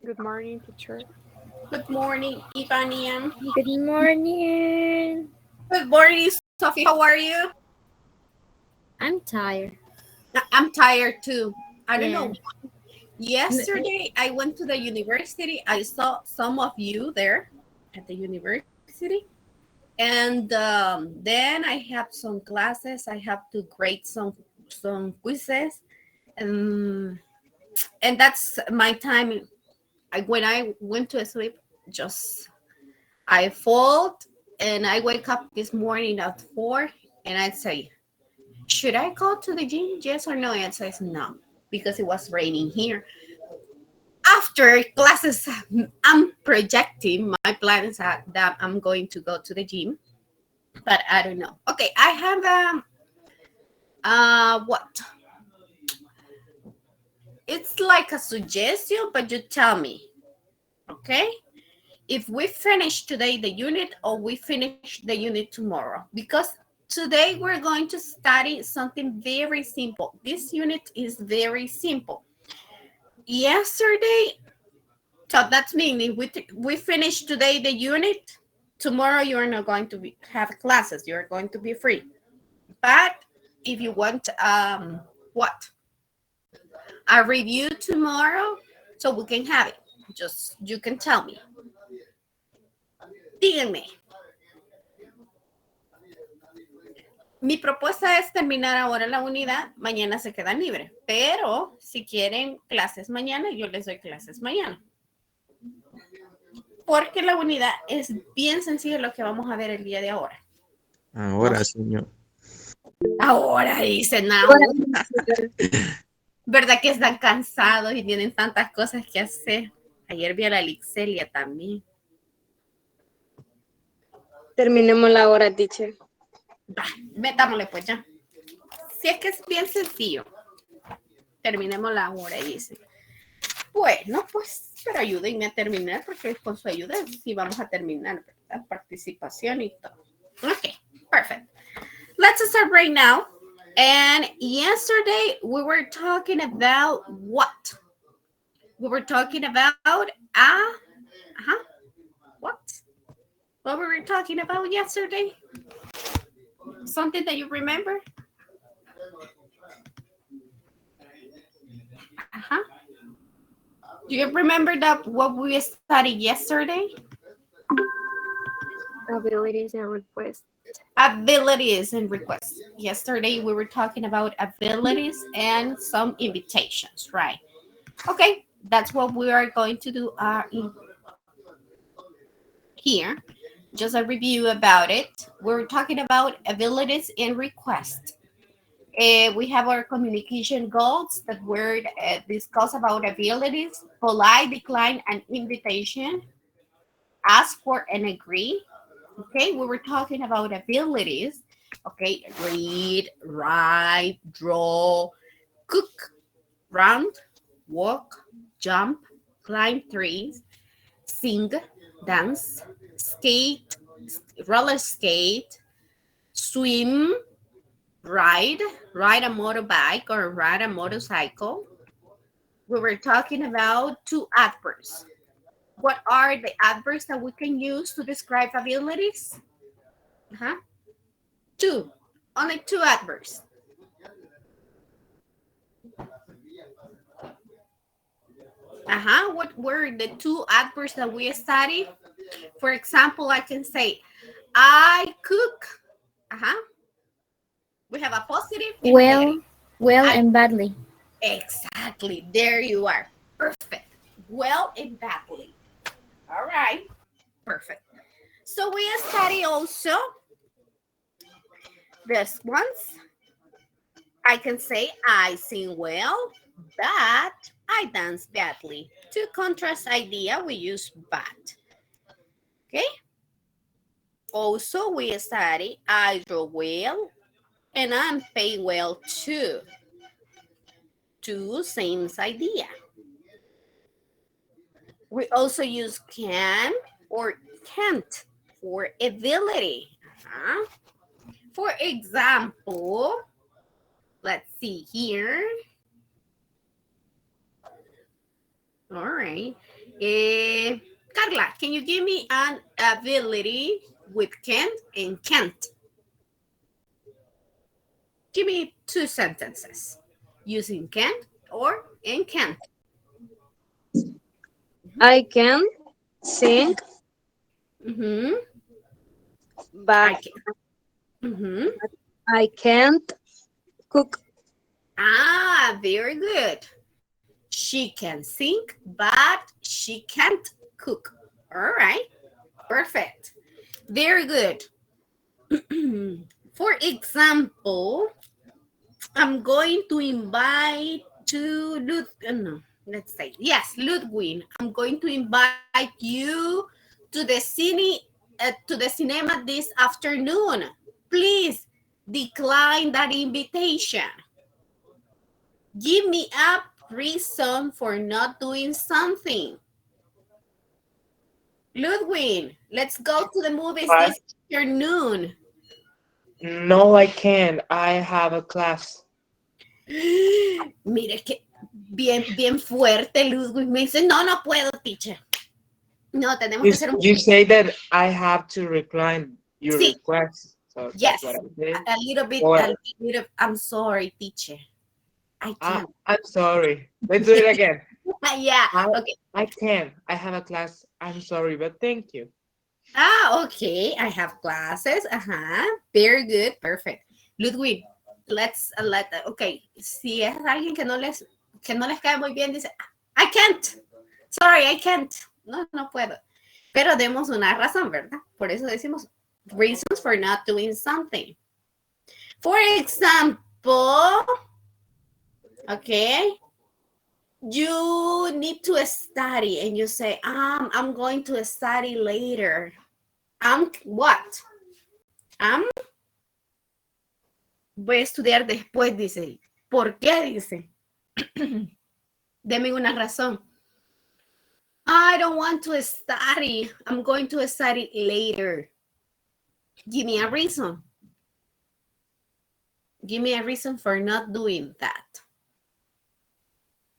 Good morning, teacher. Good morning, Ivania. Good morning. Good morning, Sophie. How are you? I'm tired. I'm tired too. I don't Yeah. know. Yesterday, I went to the university. I saw some of you there at the university. And then I have some classes. I have to grade some quizzes. Um, and that's my time. When I went to sleep, just I fall and I wake up this morning at 4 and I say, should I go to the gym? Yes or no? And it says no, because it was raining here. After classes, I'm projecting my plans that I'm going to go to the gym, but I don't know. Okay, I have what? It's like a suggestion, but you tell me, okay? If we finish today the unit or we finish the unit tomorrow, because today we're going to study something very simple. This unit is very simple. Yesterday, so that's mean if we finish today the unit, tomorrow you're not going to have classes. You're going to be free. But if you want what a review tomorrow, so we can have it. Just you can tell me. Díganme. Mi propuesta es terminar ahora la unidad, mañana se quedan libres, pero si quieren clases mañana, yo les doy clases mañana. Porque la unidad es bien sencilla lo que vamos a ver el día de ahora. Ahora, señor. Ahora dicen ahora. ¿Verdad que están cansados y tienen tantas cosas que hacer? Ayer vi a la Lixelia también. Terminemos la hora, teacher. Va, metámosle pues ya. Si es que es bien sencillo. Terminemos la hora, dice. Bueno, pues, pero ayúdenme a terminar porque con su ayuda sí vamos a terminar, ¿verdad? Participación y todo. Okay, perfect. Let's start right now. And yesterday we were talking about what? We were talking about what? What we were talking about yesterday? Something that you remember? Uh-huh. Do you remember that what we studied yesterday? Abilities and requests. Abilities and requests. Yesterday we were talking about abilities and some invitations, right? Okay, that's what we are going to do here. Just a review about it. We're talking about abilities and requests. We have our communication goals that were discussed about abilities, polite, decline, and invitation, ask for and agree. Okay, we were talking about abilities. Okay, read, write, draw, cook, run, walk, jump, climb trees, sing, dance, skate, roller skate, swim, ride a motorbike or ride a motorcycle. We were talking about two adverbs. What are the adverbs that we can use to describe abilities? Uh-huh. Two. Only two adverbs. What were the two adverbs that we studied? For example, I can say, I cook. We have a positive and a Well, negative. well I, and badly. exactly. There you are. Perfect. Well and badly. All right. Perfect. So we study also this ones. I can say I sing well, but I dance badly. To contrast idea, we use but. Okay. Also, we study I draw well and I'm paying well too. Two same idea. We also use can or can't for ability. For example, let's see here. All right. Carla, can you give me an ability with can and can't? Give me 2 sentences using can or and can't. I can sing, Mm-hmm. but I can. Mm-hmm. I can't cook. Ah, very good. She can sing, but she can't cook. All right, perfect. Very good. For example, I'm going to invite to no, let's say yes, Ludwig. I'm going to invite you to the cinema this afternoon. Please decline that invitation. Give me a reason for not doing something. Ludwig, let's go to the movies What? this afternoon. No, I can't. I have a class. Mire que bien fuerte, Ludwig. Me dice, no, no puedo, teacher. No, tenemos You, que hacer un... you say that I have to recline your Sí, request. So that's what yes. I did. A little bit, Or, a little, I'm sorry, teacher. I can't. I'm sorry. Let's do it again. Yeah, I, okay. I can. I have a class. I'm sorry, but thank you. Okay. I have classes. Very good. Perfect. Ludwig, let's okay. Si es alguien que no les cae muy bien, dice, I can't. Sorry, I can't. No, no puedo. Pero demos una razón, ¿verdad? Por eso decimos reasons for not doing something. For example, okay, you need to study and you say, I'm going to study later. What? Voy a estudiar después, dice. ¿Por qué? Dice. Deme una razón. I don't want to study. I'm going to study later. Give me a reason. Give me a reason for not doing that.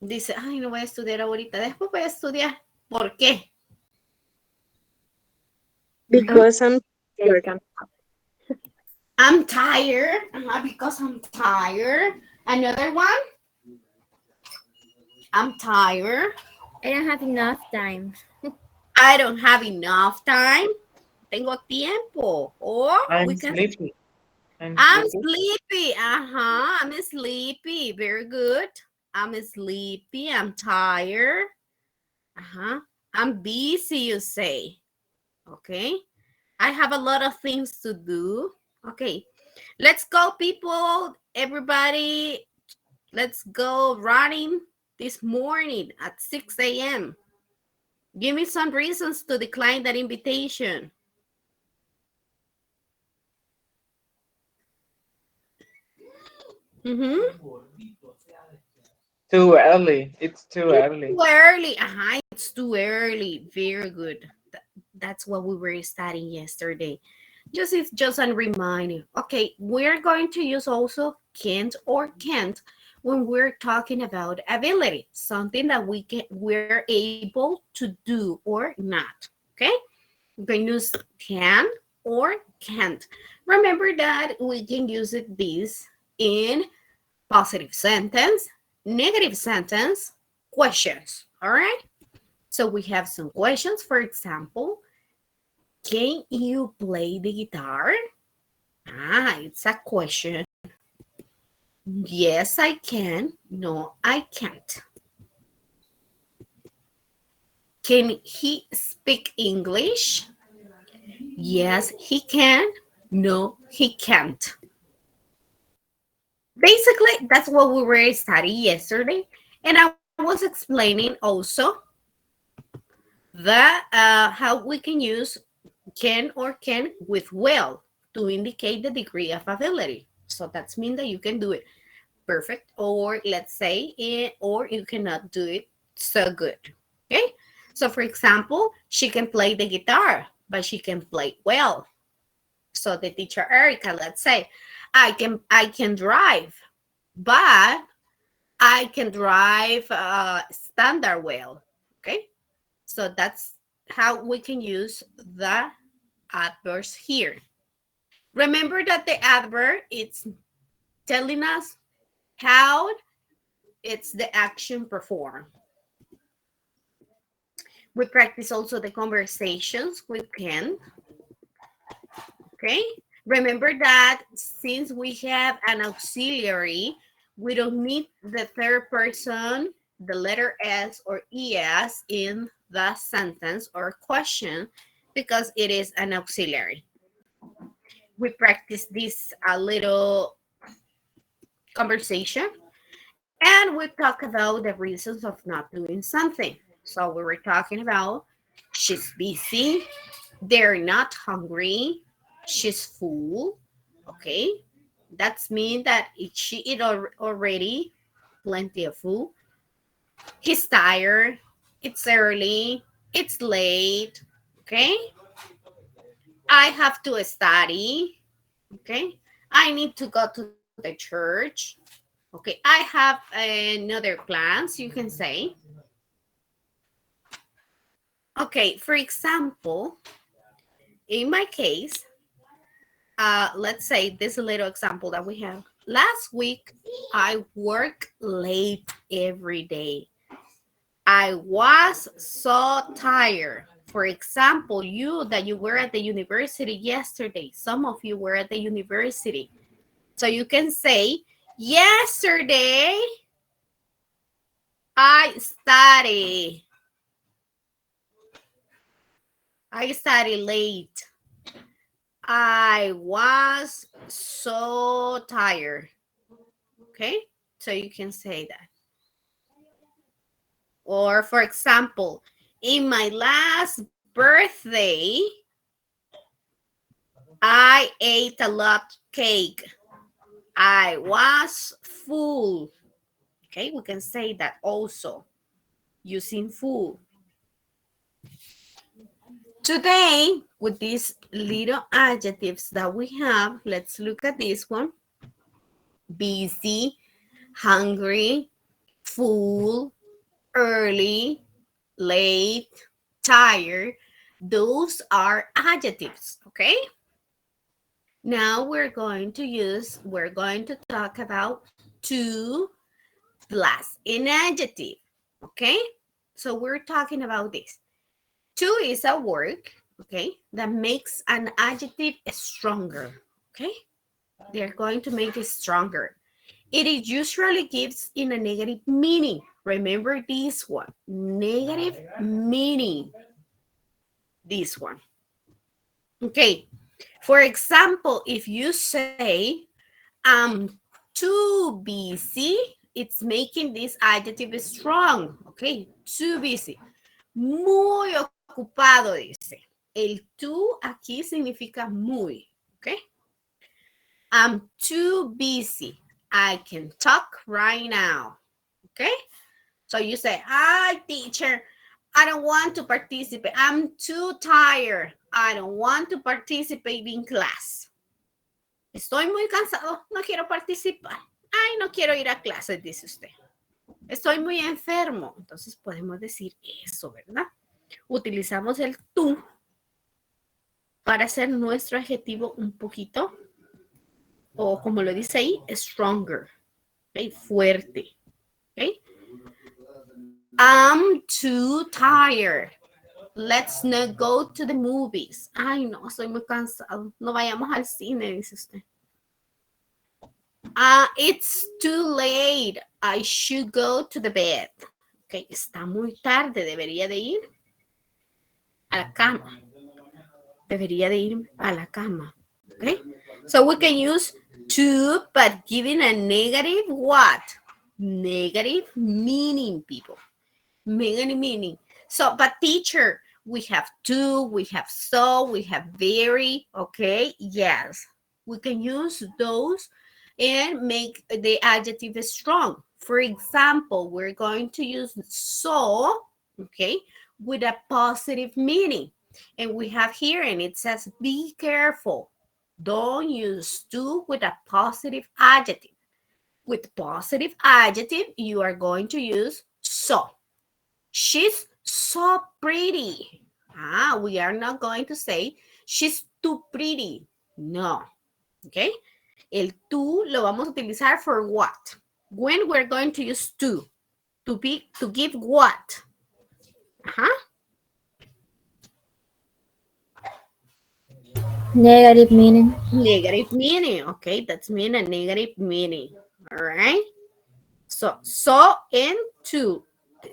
Dice, ay, no voy a estudiar ahorita. Después voy a estudiar. ¿Por qué? Because I'm tired. I'm tired. Because I'm tired. Another one. I'm tired. I don't have enough time. I don't have enough time. Tengo tiempo. Or I'm we can. sleepy. I'm sleepy. I'm sleepy. Very good. I'm sleepy. I'm tired. I'm busy, you say. Okay. I have a lot of things to do. Okay. Let's go, people. Everybody, let's go running this morning at 6 a.m. Give me some reasons to decline that invitation. Too early. It's too early. Too early. It's too early. Very good. That's what we were studying yesterday. It's just a reminder. Okay, we're going to use also can't or can't when we're talking about ability, something that we're able to do or not. Okay, we can use can or can't. Remember that we can use this in positive sentence, negative sentence, questions. All right. So we have some questions. For example, can you play the guitar? It's a question. Yes, I can. No, I can't. Can he speak English? Yes, he can. No, he can't. Basically, that's what we were studying yesterday. And I was explaining also that how we can use can or can with will to indicate the degree of ability. So that's mean that you can do it perfect, or let's say or you cannot do it so good. Okay, so for example, she can play the guitar, but she can play well. So the teacher Erica, let's say, I can drive, but I can drive standard well. Okay, So that's how we can use the adverbs here. Remember that the adverb it's telling us how it's the action performed. We practice also the conversations with Ken. Okay. Remember that since we have an auxiliary, we don't need the third person, the letter S or ES in the sentence or question because it is an auxiliary. We practice this a little conversation and we talk about the reasons of not doing something. So we were talking about she's busy, they're not hungry, she's full. Okay, that's mean that she eat already plenty of food. He's tired, it's early, it's late. Okay, I have to study. Okay, I need to go to the church. Okay, I have another plans, you can say. Okay, for example, in my case, let's say this little example that we have. Last week, I worked late every day. I was so tired. For example, you that you were at the university yesterday, some of you were at the university. So you can say, yesterday, I studied. I studied late. I was so tired. Okay, so you can say that. Or for example, in my last birthday, I ate a lot cake. I was full. Okay, we can say that also using full. Today, with these little adjectives that we have, let's look at this one. Busy, hungry, full, early, late, tired. Those are adjectives, okay? Now we're going to talk about to plus an adjective, okay? So we're talking about this. To is a word, okay, that makes an adjective stronger, okay? They're going to make it stronger. It is usually gives in a negative meaning. Remember this one, negative meaning. This one. Okay. For example, if you say, I'm too busy, it's making this adjective strong. Okay. Too busy. Muy ocupado, dice. El too aquí significa muy. Okay. I'm too busy. I can talk right now. Okay. So you say, hi, teacher, I don't want to participate. I'm too tired. I don't want to participate in class. Estoy muy cansado. No quiero participar. Ay, no quiero ir a clases, dice usted. Estoy muy enfermo. Entonces podemos decir eso, ¿verdad? Utilizamos el tú para hacer nuestro adjetivo un poquito, o como lo dice ahí, stronger. ¿Okay? Fuerte. ¿Okay? I'm too tired. Let's not go to the movies. Ay, no, estoy muy cansado. No vayamos al cine, dice usted. It's too late. I should go to the bed. Okay, está muy tarde. Debería de ir a la cama. Debería de ir a la cama. Okay, so we can use to, but giving a negative what? Negative meaning, people. Negative meaning. So, but teacher, we have to, we have so, we have very, okay? Yes, we can use those and make the adjective strong. For example, we're going to use so, okay, with a positive meaning. And we have here, and it says, be careful. Don't use to with a positive adjective. With positive adjective, you are going to use so. She's so pretty. We are not going to say she's too pretty. No. Okay. El tú lo vamos a utilizar for what? When we're going to use to. To give what? Negative meaning. Negative meaning. Okay, that's mean a negative meaning. All right. So and to.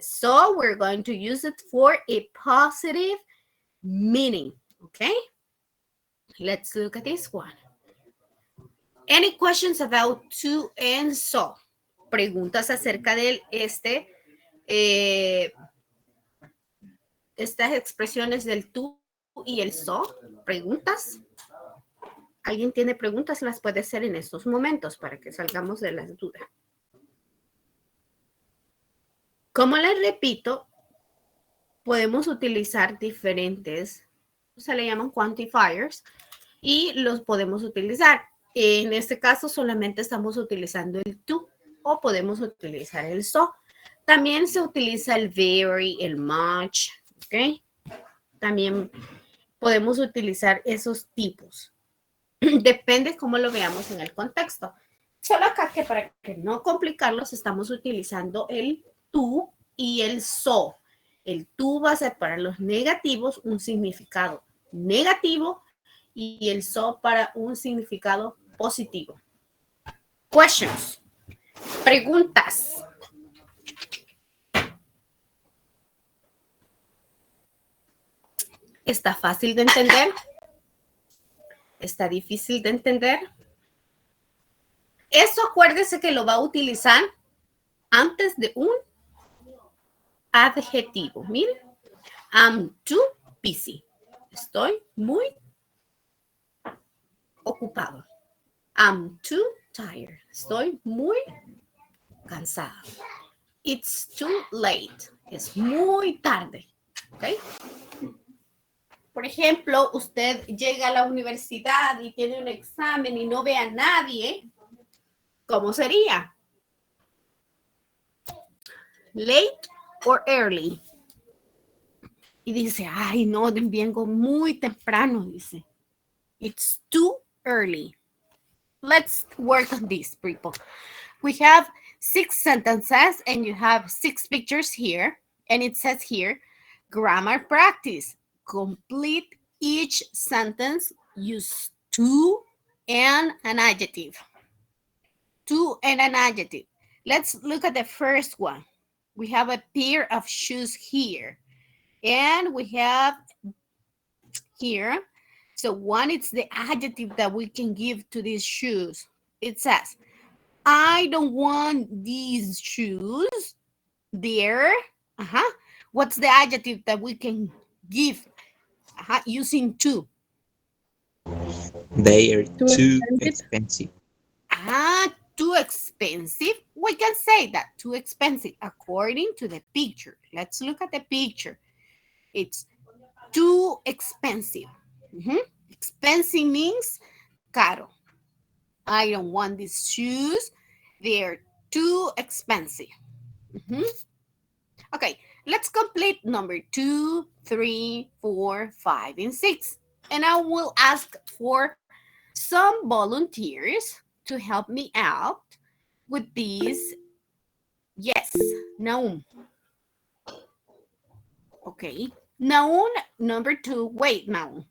So we're going to use it for a positive meaning. Okay. Let's look at this one. Any questions about to and so? Preguntas acerca de estas expresiones del tú y el so. ¿Preguntas? ¿Alguien tiene preguntas? Las puede hacer en estos momentos para que salgamos de las dudas. Como les repito, podemos utilizar diferentes, se le llaman quantifiers, y los podemos utilizar. En este caso solamente estamos utilizando el to o podemos utilizar el so. También se utiliza el very, el much, ¿ok? También podemos utilizar esos tipos. Depende cómo lo veamos en el contexto. Solo acá que para que no complicarlos estamos utilizando el to y el so. El to va a ser para los negativos un significado negativo y el so para un significado positivo. Questions. Preguntas. ¿Está fácil de entender? ¿Está difícil de entender? Eso acuérdese que lo va a utilizar antes de un adjetivo. Miren, I'm too busy. Estoy muy ocupado. I'm too tired. Estoy muy cansado. It's too late. Es muy tarde. ¿Ok? Por ejemplo, usted llega a la universidad y tiene un examen y no ve a nadie. ¿Cómo sería? Late or early. Y dice, ay, no, vengo muy temprano, dice. It's too early. Let's work on this, people. We have 6 sentences and you have 6 pictures here. And it says here, grammar practice. Complete each sentence, use to and an adjective. To and an adjective. Let's look at the first one. We have a pair of shoes here. And we have here, so one is the adjective that we can give to these shoes. It says, I don't want these shoes. They're, what's the adjective that we can give using to? They are too expensive. Too expensive. We can say that, too expensive, according to the picture. Let's look at the picture. It's too expensive. Expensive means caro. I don't want these shoes. They're too expensive. Okay, let's complete number 2, 3, 4, 5, and 6. And I will ask for some volunteers to help me out with these. Yes, Naum. Okay, Naum, number 2. Wait, Naum.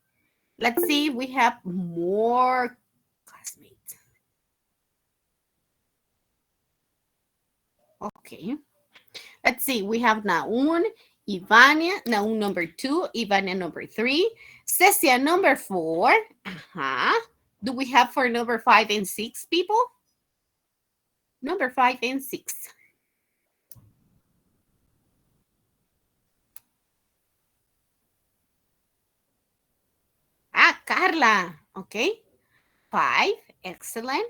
Let's see if we have more classmates. Okay. Let's see. We have Naum, Ivania, Naum number 2, Ivania number 3, Cecia number 4. Do we have for number 5 and 6 people? Number 5 and 6. Carla. Okay. 5. Excellent.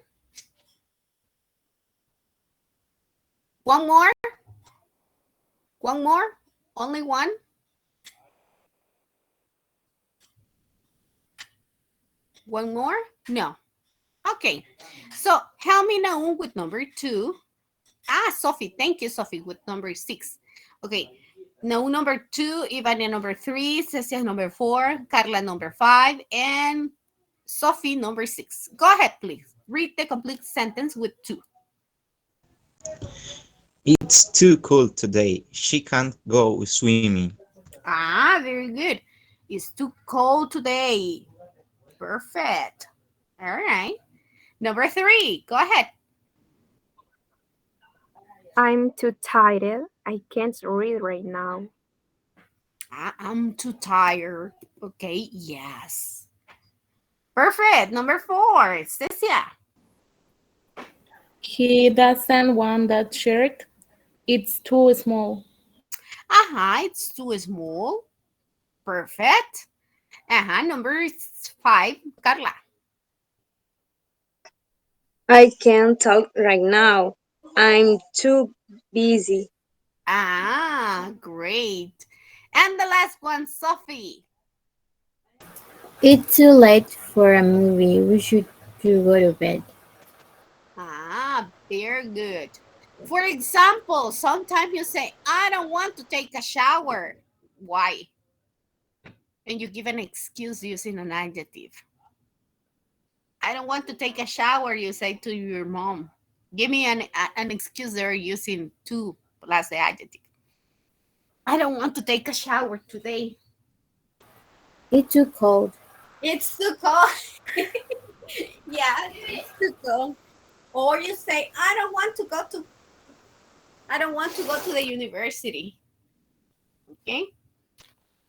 One more. One more. Only one. One more? No. Okay. So help me now with number 2. Sophie. Thank you, Sophie, with number 6. Okay. No, number 2, Ivania number 3, Cecia number 4, Carla number 5, and Sophie number 6. Go ahead, please. Read the complete sentence with 2. It's too cold today. She can't go swimming. Ah, very good. It's too cold today. Perfect. All right. Number 3, go ahead. I'm too tired. I can't read right now. I'm too tired. Okay, yes. Perfect. Number 4, Cecia. He doesn't want that shirt. It's too small. It's too small. Perfect. Number 5, Carla. I can't talk right now. I'm too busy. Great. And the last one, Sophie. It's too late for a movie. We should go to bed. Very good. For example, sometimes you say, I don't want to take a shower. Why? And you give an excuse using an adjective. I don't want to take a shower, you say to your mom. Give me an excuse there using to plus the adjective. I don't want to take a shower today. It's too cold. It's too cold. Yeah, it's too cold. Or you say, I don't want to go to the university. Okay?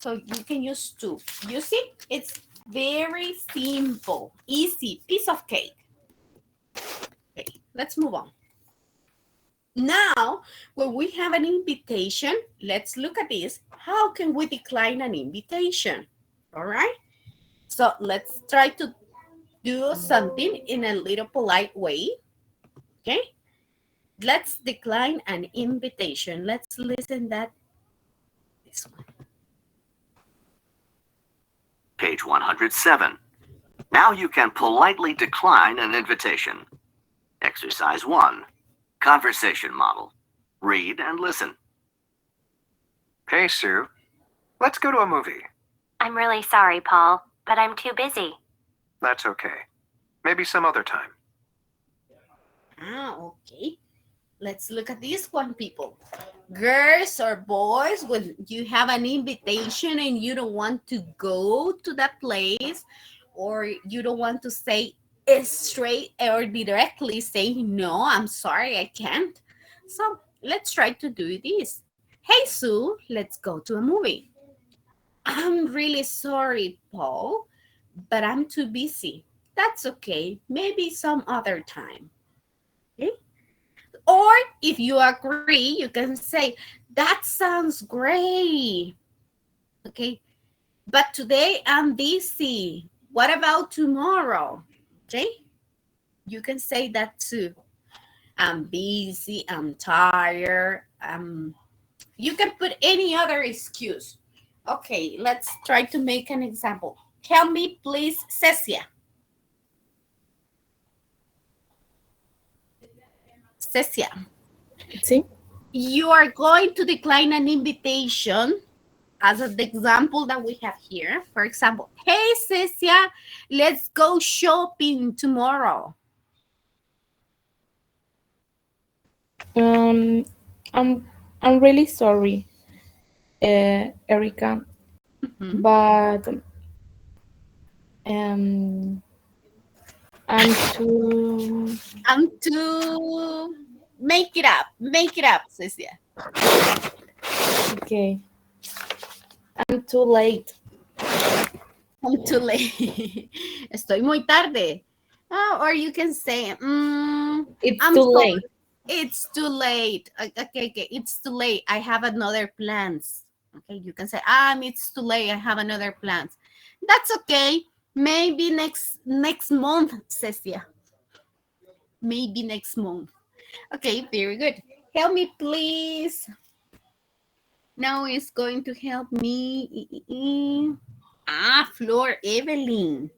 So you can use to. You see? It's very simple, easy, piece of cake. Okay, let's move on. Now, when we have an invitation, let's look at this. How can we decline an invitation? All right? So let's try to do something in a little polite way. Okay? Let's decline an invitation. Let's listen that this one. Page 107. Now you can politely decline an invitation. Exercise 1. Conversation model. Read and listen. Hey, Sue. Let's go to a movie. I'm really sorry, Paul, but I'm too busy. That's okay. Maybe some other time. Okay. Let's look at this one, people. Girls or boys, when you have an invitation and you don't want to go to that place, or you don't want to say it straight or directly say, no, I'm sorry, I can't. So let's try to do this. Hey, Sue, let's go to a movie. I'm really sorry, Paul, but I'm too busy. That's okay. Maybe some other time. Okay? Or if you agree, you can say, that sounds great. Okay. But today I'm busy. What about tomorrow? Okay. You can say that too. I'm busy. I'm tired. You can put any other excuse. Okay. Let's try to make an example. Tell me, please, Cecia. Cecia. See? You are going to decline an invitation as the example that we have here. For example, hey, Cecia, let's go shopping tomorrow. I'm really sorry, Erica, but I'm too make it up, Cecia. Okay. I'm too late. I'm too late. Estoy muy tarde. Or you can say, it's too late. It's too late. Okay. It's too late. I have another plans. Okay, you can say, it's too late. I have another plans. That's okay. Maybe next month, Cecia. Maybe next month. Okay, very good. Help me, please. Now it's going to help me. Flor Evelyn.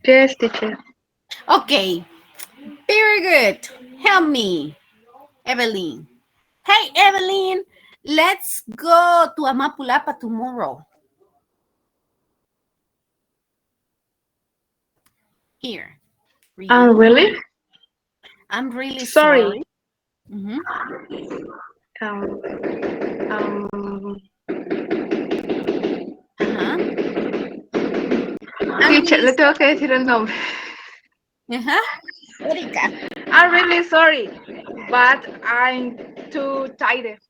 Yes, teacher. Okay. Very good. Help me, Evelyn. Hey, Evelyn, let's go to Amapulapa tomorrow. Here. Really? I'm really Sorry. sorry. Mhm. Ajá. Teacher, le tengo que decir el nombre. Ajá. Erika. I'm really sorry, but I'm too tired.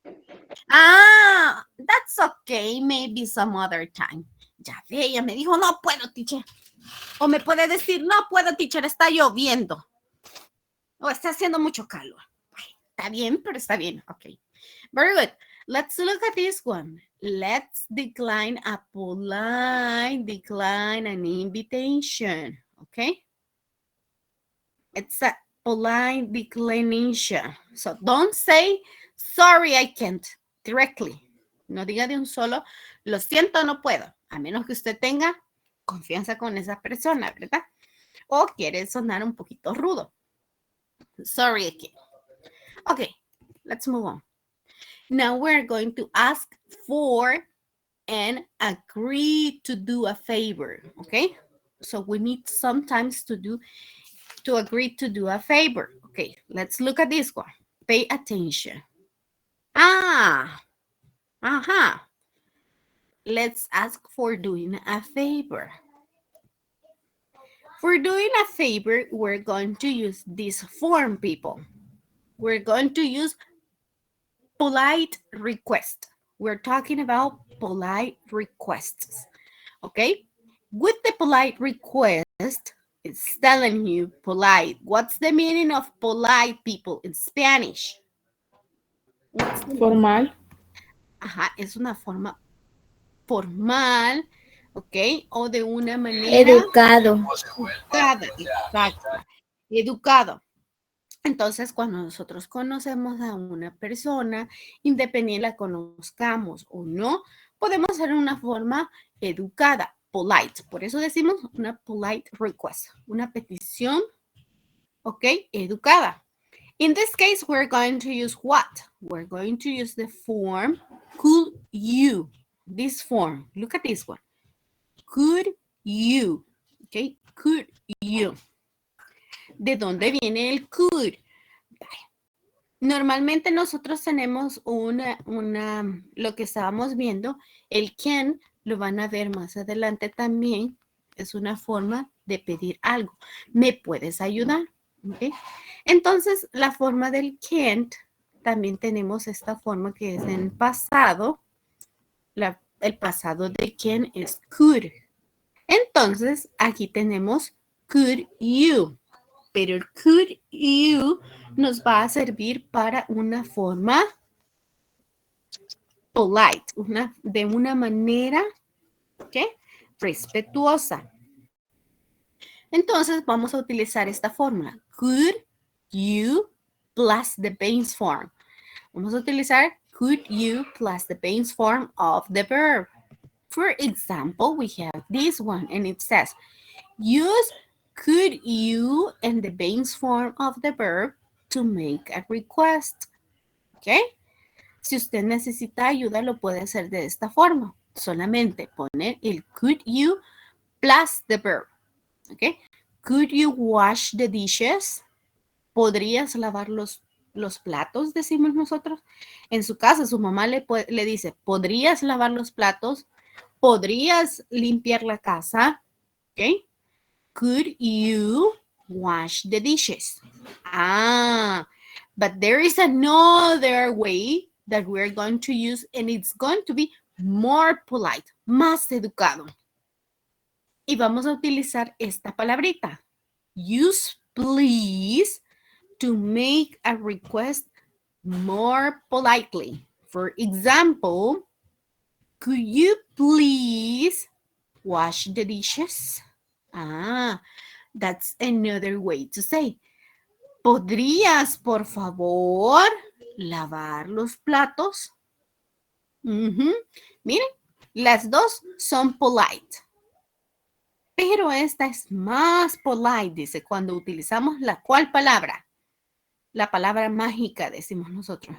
Ah, that's okay. Maybe some other time. Ya ve, ella me dijo, no puedo, teacher. O me puede decir, no puedo, teacher, está lloviendo. O está haciendo mucho calor. Ay, está bien, pero está bien. Okay. Very good. Let's look at this one. Let's decline a polite, decline an invitation. Okay? It's a polite declination. So don't say, sorry, I can't, directly. No diga de un solo, lo siento, no puedo. A menos que usted tenga confianza con esa persona, ¿verdad? O quiere sonar un poquito rudo. Sorry, I can't. Okay, let's move on. Now we're going to ask for and agree to do a favor, okay? So we need sometimes to agree to do a favor. Okay, let's look at this one. Pay attention. Let's ask for doing a favor. For doing a favor, we're going to use this form, people. We're going to use polite request. We're talking about polite requests, okay? With the polite request, it's telling you polite. What's the meaning of polite, people, in Spanish? Formal. Ajá, es una forma formal, ¿ok? O de una manera... Educado. Educada, exacto. Educado. Entonces, cuando nosotros conocemos a una persona, independiente la conozcamos o no, podemos hacer una forma educada, polite. Por eso decimos una polite request, una petición, ¿ok? Educada. In this case, we're going to use what? We're going to use the form, could you? This form, look at this one. Could you? Okay, could you? ¿De dónde viene el could? Normalmente nosotros tenemos lo que estábamos viendo, el can, lo van a ver más adelante también, es una forma de pedir algo. ¿Me puedes ayudar? ¿Okay? Entonces, la forma del can't, también tenemos esta forma que es en pasado. El pasado de can es could. Entonces, aquí tenemos could you. Pero el could you nos va a servir para una forma polite, de una manera, ¿qué? Respetuosa. Entonces, vamos a utilizar esta fórmula. Could you plus the base form. Vamos a utilizar could you plus the base form of the verb. For example, we have this one, and it says, use could you and the base form of the verb to make a request. ¿Ok? Si usted necesita ayuda, lo puede hacer de esta forma. Solamente poner el could you plus the verb. ¿Ok? Could you wash the dishes? ¿Podrías lavar los platos? Decimos nosotros. En su casa, su mamá le dice, ¿podrías lavar los platos? ¿Podrías limpiar la casa? ¿Ok? Could you wash the dishes? But there is another way that we're going to use, and it's going to be more polite, más educado. Y vamos a utilizar esta palabrita. Use please to make a request more politely. For example, could you please wash the dishes? That's another way to say. ¿Podrías, por favor, lavar los platos? Miren, las dos son polite. Pero esta es más polite, dice, cuando utilizamos la ¿cuál palabra? La palabra mágica, decimos nosotros.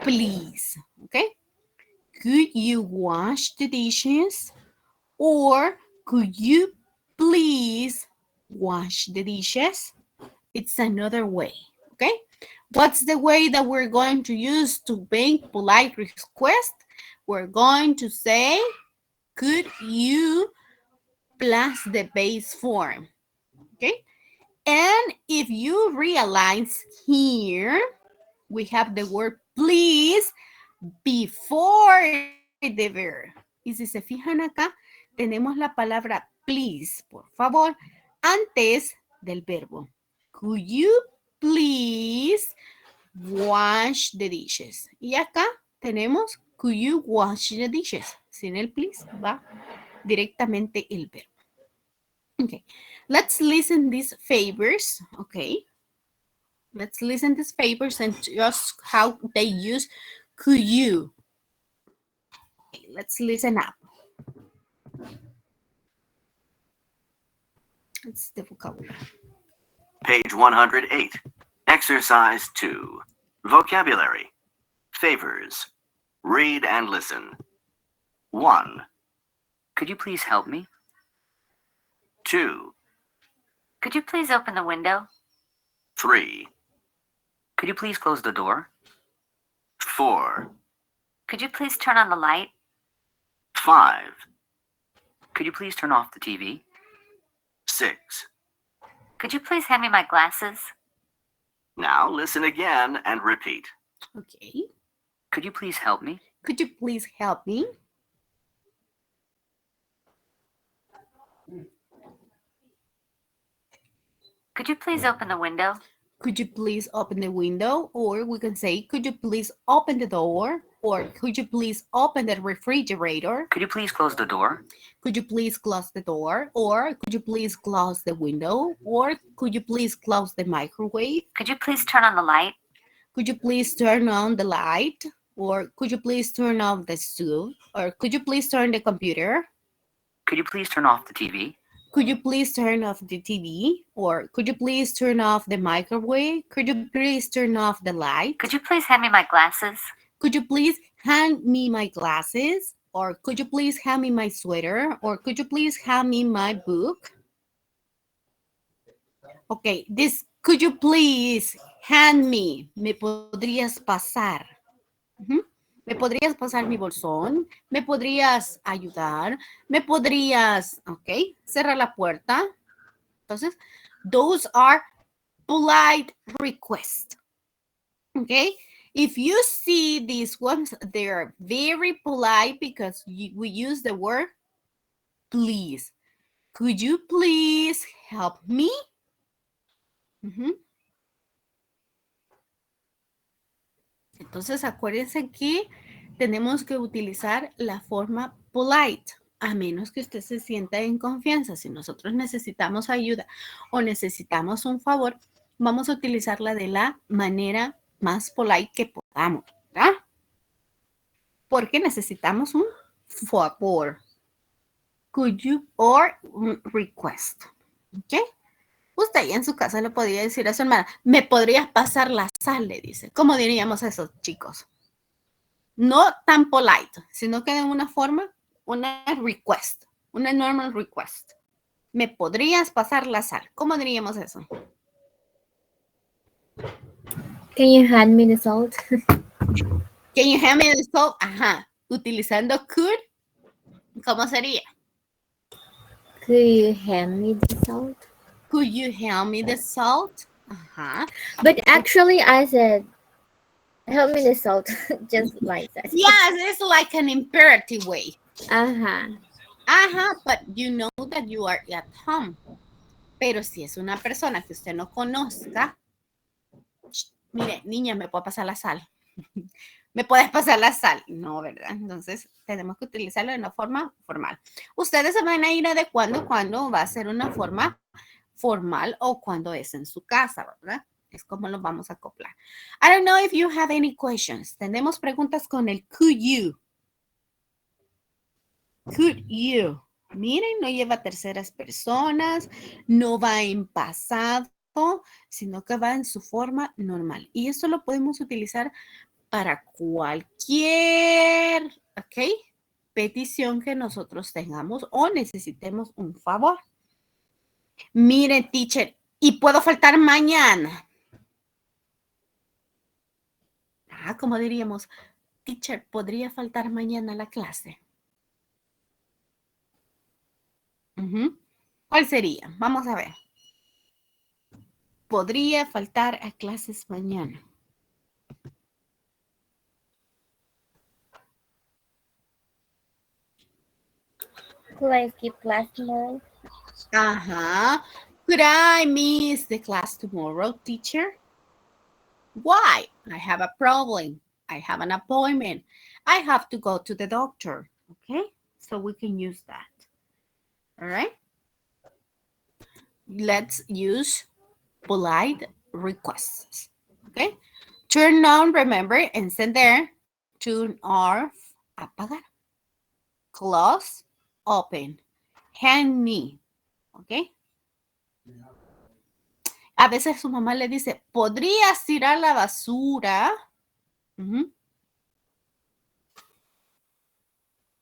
Please, ¿ok? Could you wash the dishes? Or could you please wash the dishes? It's another way, okay? What's the way that we're going to use to make polite request? We're going to say, could you plus the base form, okay? And if you realize here, we have the word please before the verb. Y si se fijan acá, tenemos la palabra please, por favor, antes del verbo. Could you please wash the dishes? Y acá tenemos could you wash the dishes. Sin el please va directamente el verbo. Okay, let's listen these favors, okay? Let's listen these favors and just how they use could you. Okay, let's listen up. It's the vocabulary. Page 108. Exercise 2. Vocabulary. Favors. Read and listen. 1, Could you please help me? 2, Could you please open the window? 3, Could you please close the door? 4, Could you please turn on the light? 5, Could you please turn off the TV? 6. Could you please hand me my glasses? Now listen again and repeat. Okay. Could you please help me? Could you please help me? Could you please open the window? Could you please open the window? Or we can say, could you please open the door? Or could you please open the refrigerator? Could you please close the door? Could you please close the door? Or could you please close the window? Or could you please close the microwave? Could you please turn on the light? Could you please turn on the light? Or could you please turn off the stove? Or could you please turn the computer? Could you please turn off the TV? Could you please turn off the TV? Or could you please turn off the microwave? Could you please turn off the light? Could you please hand me my glasses? Could you please hand me my glasses? Or could you please hand me my sweater? Or could you please hand me my book? Okay, this could you please hand me? ¿Me podrías pasar? Ujú. ¿Me podrías pasar mi bolsón? ¿Me podrías ayudar? ¿Me podrías, ok, cerrar la puerta? Entonces, those are polite requests. Okay? If you see these ones, they're very polite because we use the word please. Could you please help me? Ujú. Entonces, acuérdense que tenemos que utilizar la forma polite, a menos que usted se sienta en confianza. Si nosotros necesitamos ayuda o necesitamos un favor, vamos a utilizarla de la manera más polite que podamos, ¿verdad? Porque necesitamos un favor. Could you or request. ¿Ok? Usted ahí en su casa le podría decir a su hermana, ¿me podrías pasar la sal? Le dice. ¿Cómo diríamos eso, chicos? No tan polite, sino que de una forma, una request, una normal request. ¿Me podrías pasar la sal? ¿Cómo diríamos eso? Can you hand me the salt? Can you hand me the salt? Ajá. Utilizando could, ¿cómo sería? Could you hand me the salt? Could you hand me the salt? Ajá. But actually, I said, help me the salt, just like that. Yes, it's like an imperative way. Ajá. Ajá, but you know that you are at home. Pero si es una persona que usted no conozca, mire, niña, ¿me puede pasar la sal? ¿Me puedes pasar la sal? No, ¿verdad? Entonces, tenemos que utilizarlo de una forma formal. Ustedes se van a ir adecuando cuando va a ser una forma formal o cuando es en su casa, ¿verdad? Es como lo vamos a acoplar. I don't know if you have any questions. Tenemos preguntas con el could you. Could you. Miren, no lleva terceras personas, no va en pasado, sino que va en su forma normal. Y esto lo podemos utilizar para cualquier, ¿ok? Petición que nosotros tengamos o necesitemos un favor. Mire, teacher, ¿y puedo faltar mañana? Como diríamos, teacher, ¿podría faltar mañana a la clase? ¿Cuál sería? Vamos a ver. ¿Podría faltar a clases mañana? Could I skip class tomorrow? Could I miss the class tomorrow, teacher? Why? I have a problem. I have an appointment. I have to go to the doctor. Okay? So we can use that. All right? Let's use polite requests. Okay? Turn on, remember, encender. Turn off, apagar. Close, open. Hand me. Okay? A veces su mamá le dice, ¿podrías tirar la basura?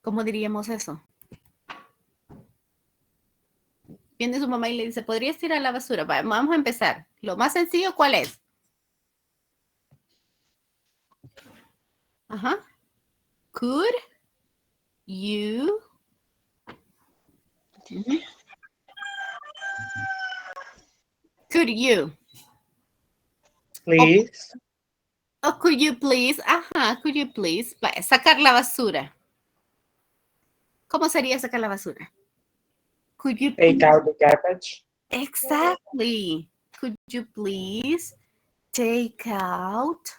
¿Cómo diríamos eso? Viene su mamá y le dice, ¿podrías tirar la basura? Vamos a empezar. Lo más sencillo, ¿cuál es? Could you? Could you? Please. Could you please? Could you please? Sacar la basura. ¿Cómo sería sacar la basura? Could you Take out the garbage. Exactly. Could you please take out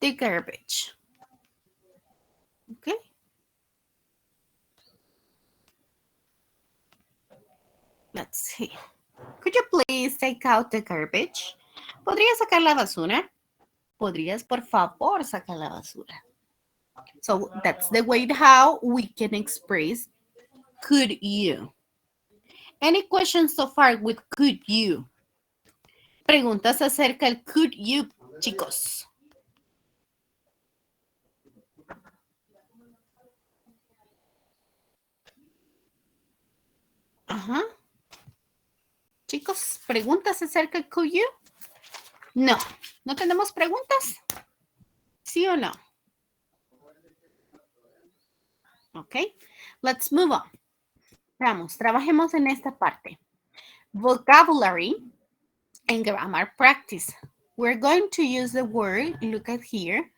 the garbage? Okay. Let's see. Could you please take out the garbage? ¿Podrías sacar la basura? ¿Podrías, por favor, sacar la basura? So that's the way how we can express could you. Any questions so far with could you? Preguntas acerca del could you, chicos. Chicos, ¿preguntas acerca del could you? No. ¿No tenemos preguntas? ¿Sí o no? Okay, let's move on. Vamos, trabajemos en esta parte. Vocabulary and grammar practice. We're going to use the word, look at here.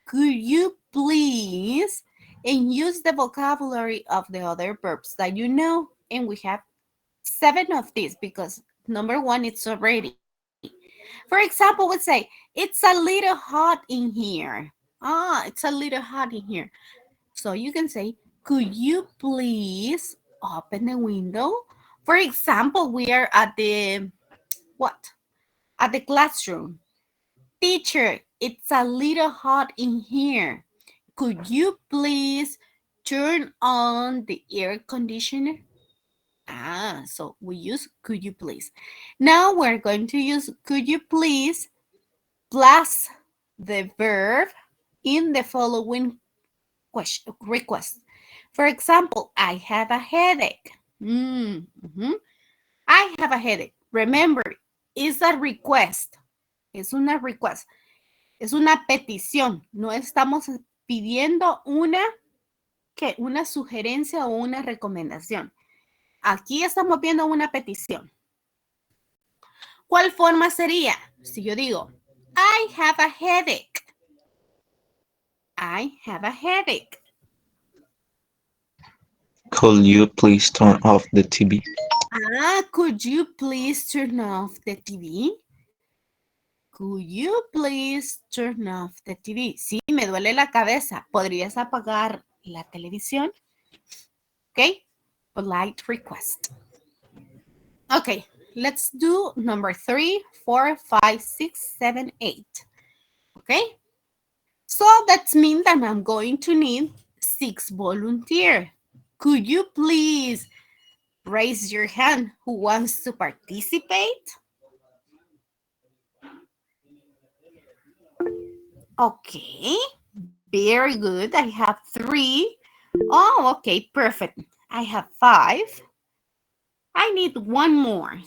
Could you please, and use the vocabulary of the other verbs that you know. And we have 7 of these because number 1, it's already. For example, we say, it's a little hot in here. It's a little hot in here. So you can say, could you please open the window? For example, we are at the, what? At the classroom. Teacher, it's a little hot in here. Could you please turn on the air conditioner? So we use could you please. Now we're going to use could you please plus the verb in the following request. For example, I have a headache. I have a headache. Remember, it's a request. Es una request. Es una petición. No estamos pidiendo una sugerencia o una recomendación. Aquí estamos viendo una petición. ¿Cuál forma sería? Si yo digo, I have a headache. I have a headache. Could you please turn off the TV? Could you please turn off the TV? Could you please turn off the TV? Sí, me duele la cabeza. ¿Podrías apagar la televisión? Okay. Polite request. Okay. Let's do number 3, 4, 5, 6, 7, 8. Okay. So that means that I'm going to need 6 volunteers. Could you please raise your hand who wants to participate? Okay, very good. I have 3. Oh, okay, perfect. I have 5. I need one more.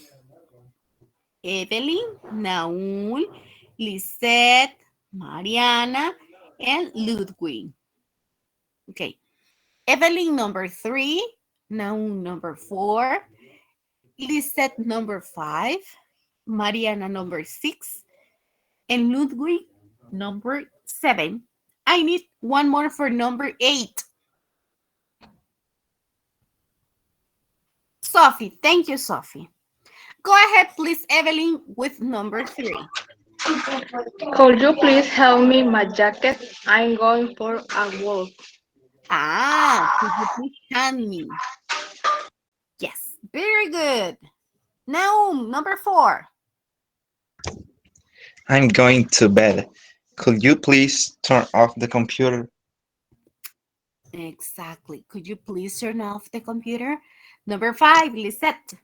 Evelyn, Naul, Lisette, Mariana, and Ludwig. Okay. Evelyn, number 3. Naul, number 4. Lisette, number 5. Mariana, number 6. And Ludwig, number 7. I need one more for number 8. Sophie, thank you, Sophie. Go ahead, please, Evelyn, with number 3. Could you please help me my jacket? I'm going for a walk. Could you please hand me? Yes, very good. Now, number 4. I'm going to bed. Could you please turn off the computer? Exactly. Could you please turn off the computer? Number 5, Lisette.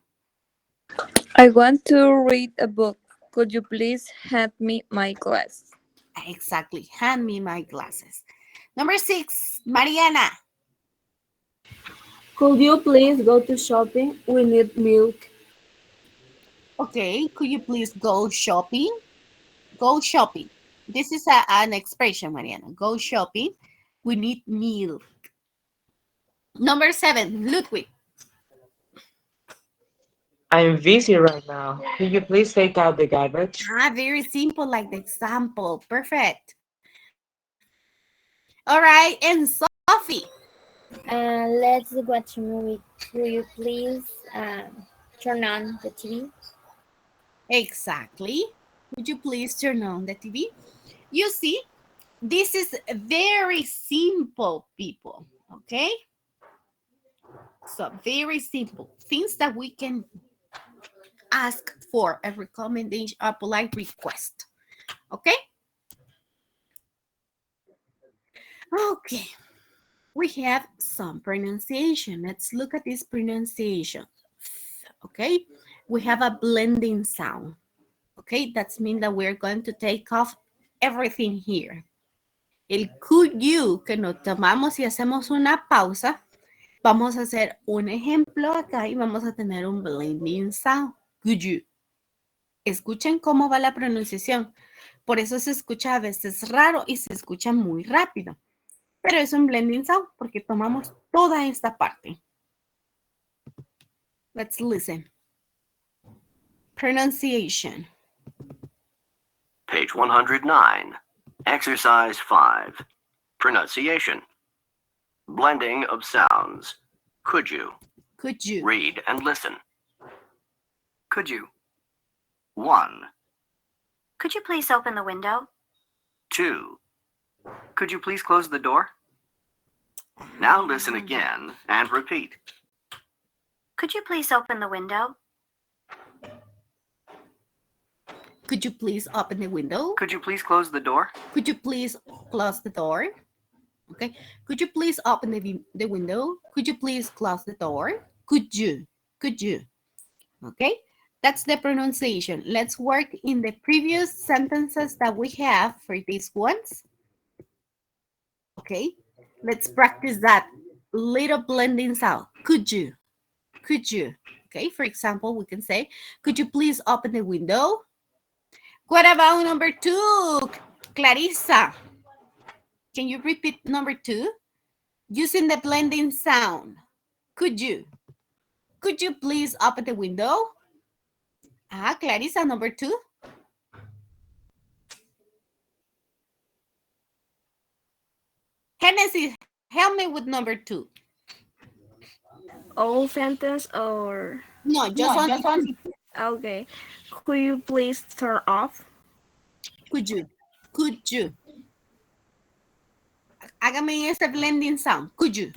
I want to read a book. Could you please hand me my glass? Exactly. Hand me my glasses. Number 6, Mariana. Could you please go to shopping? We need milk. Okay. Could you please go shopping? Go shopping. This is an expression, Mariana. Go shopping. We need milk. Number 7, Ludwig. I'm busy right now. Could you please take out the garbage? Very simple, like the example. Perfect. All right, and Sophie. Let's watch a movie. Will you please turn on the TV? Exactly. Would you please turn on the TV? You see, this is very simple, people. Okay? So very simple. Things that we can ask for a recommendation, a polite request. Okay? Okay. We have some pronunciation. Let's look at this pronunciation. Okay? We have a blending sound. Okay? That means that we're going to take off everything here. El could you, que nos tomamos y hacemos una pausa, vamos a hacer un ejemplo acá y vamos a tener un blending sound. Could you. Escuchen cómo va la pronunciación. Por eso se escucha a veces raro y se escucha muy rápido. Pero es un blending sound porque tomamos toda esta parte. Let's listen. Pronunciation. Page 109. Exercise 5. Pronunciation. Blending of sounds. Could you? Could you? Read and listen. Could you? 1, Could you please open the window? 2. Could you please close the door? Now listen again and repeat. Could you please open the window? Could you please open the window? Could you please close the door? Could you please close the door? Okay. Could you please open the window? Could you please close the door? Could you? Could you? Okay. That's the pronunciation. Let's work in the previous sentences that we have for these ones. Okay. Let's practice that little blending sound. Could you? Could you? Okay. For example, we can say, could you please open the window? What about number 2? Clarissa. Can you repeat number 2? Using the blending sound. Could you? Could you please open the window? Clarissa, number 2. Genesis, help me with number 2. All sentence or No, just one. okay. Could you please turn off? Could you? Could you? Hágame ese blending sound. Could you?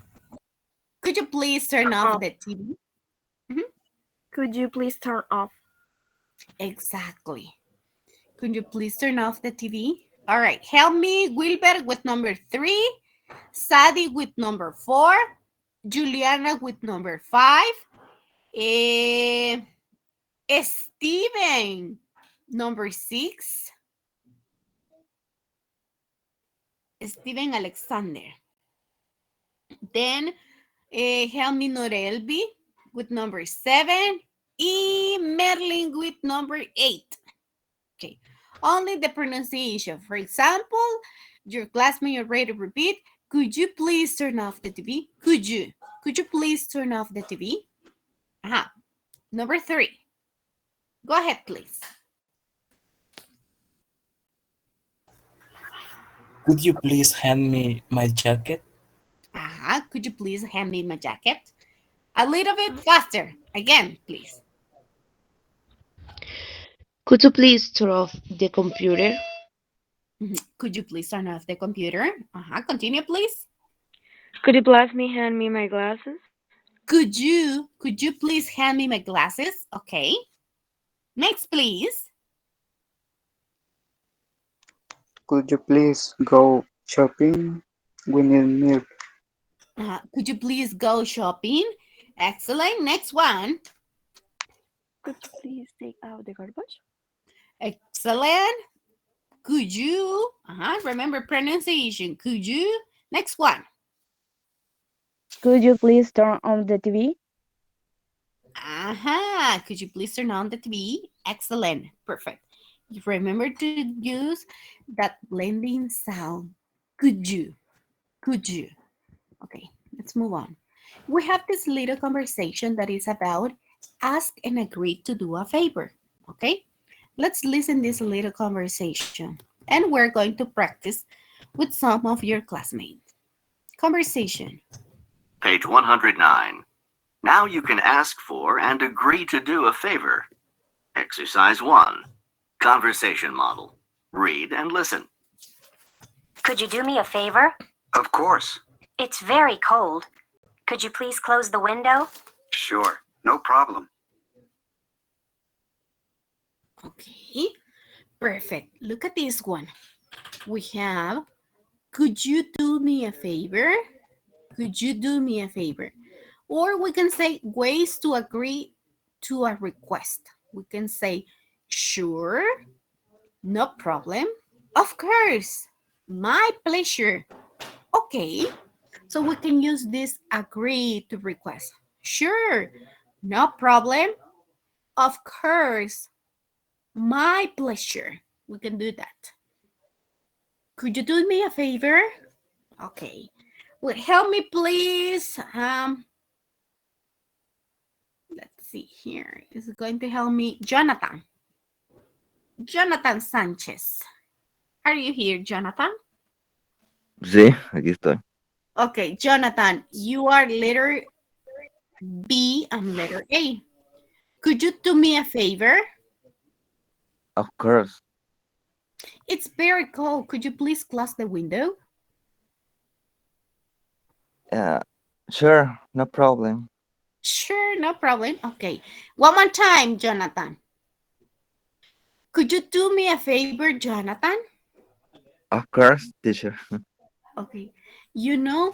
Could you please turn off the TV? Could you please turn off? Exactly. Could you please turn off the TV? All right. Help me, Wilbert, with number 3. Sadie with number 4. Juliana with number 5. Steven, number 6. Steven Alexander. Then Helmi Norelbi with number 7. And Merlin with number 8. Okay. Only the pronunciation. For example, your classmate already repeat, could you please turn off the TV? Could you please turn off the TV? Number 3. Go ahead, please. Could you please hand me my jacket? Could you please hand me my jacket? A little bit faster. Again, please. Could you please turn off the computer? Could you please turn off the computer? Continue, please. Could you please hand me my glasses? Could you please hand me my glasses? Okay. Next, please. Could you please go shopping? We need milk. Could you please go shopping? Excellent. Next one. Could you please take out the garbage? Excellent. Could you? Remember pronunciation. Could you? Next one. Could you please turn on the TV? Could you please turn on the TV? Excellent. Perfect. Remember to use that blending sound. Could you? Could you? Okay, let's move on. We have this little conversation that is about ask and agree to do a favor. Okay, let's listen this little conversation, and we're going to practice with some of your classmates. Conversation. Page 109. Now you can ask for and agree to do a favor. Exercise 1. Conversation model. Read and listen. Could you do me a favor? Of course. It's very cold. Could you please close the window? Sure. No problem. Okay, perfect. Look at this one. We have, could you do me a favor? Could you do me a favor? Or we can say ways to agree to a request. We can say, sure, no problem, of course, my pleasure. Okay, so we can use this agree to request. Sure, no problem, of course, my pleasure. We can do that. Could you do me a favor? Okay. Well, help me, please. Let's see here. Is it going to help me? Jonathan. Jonathan Sanchez. Are you here, Jonathan? Sí, aquí estoy. Okay, Jonathan, you are letter B and letter A. Could you do me a favor? Of course. It's very cold. Could you please close the window? Sure, no problem. Sure, no problem. Okay. One more time, Jonathan. Could you do me a favor, Jonathan? Of course, teacher. Okay. You know,